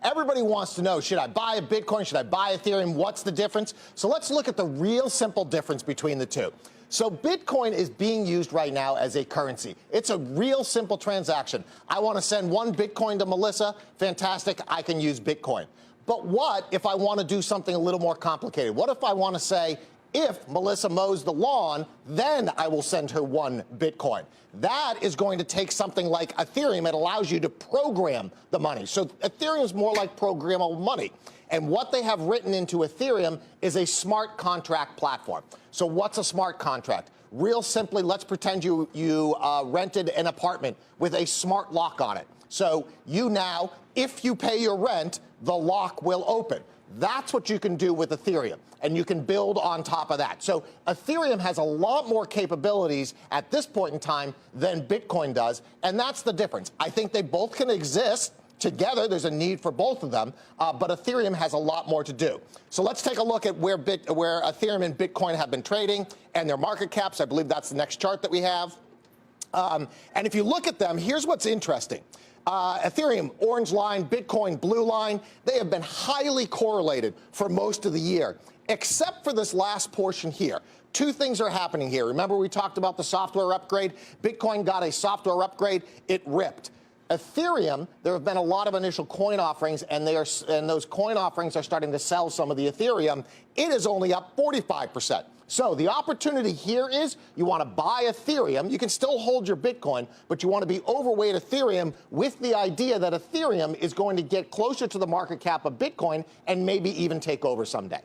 Everybody wants to know, should I buy a Bitcoin? Should I buy Ethereum? What's the difference? So let's look at the real simple difference between the two. So Bitcoin is being used right now as a currency. It's a real simple transaction. I want to send one Bitcoin to Melissa. Fantastic. I can use Bitcoin. But what if I want to do something a little more complicated? What if I want to say, if Melissa mows the lawn, then I will send her one Bitcoin. That is going to take something like Ethereum. It allows you to program the money. So Ethereum is more like programmable money. And what they have written into Ethereum is a smart contract platform. So what's a smart contract? Real simply, let's pretend you rented an apartment with a smart lock on it. So you now, if you pay your rent, the lock will open. That's what you can do with Ethereum, and you can build on top of that. So Ethereum has a lot more capabilities at this point in time than Bitcoin does, and that's the difference. I think they both can exist together. There's a need for both of them, but Ethereum has a lot more to do. So let's take a look at where Ethereum and Bitcoin have been trading and their market caps. I believe that's the next chart that we have. And if you look at them, here's what's interesting. Ethereum, orange line, Bitcoin, blue line, they have been highly correlated for most of the year, except for this last portion here. Two things are happening here. Remember we talked about the software upgrade? Bitcoin got a software upgrade. It ripped. Ethereum, there have been a lot of initial coin offerings, and those coin offerings are starting to sell some of the Ethereum. It is only up 45%. So the opportunity here is you want to buy Ethereum. You can still hold your Bitcoin, but you want to be overweight Ethereum with the idea that Ethereum is going to get closer to the market cap of Bitcoin and maybe even take over someday.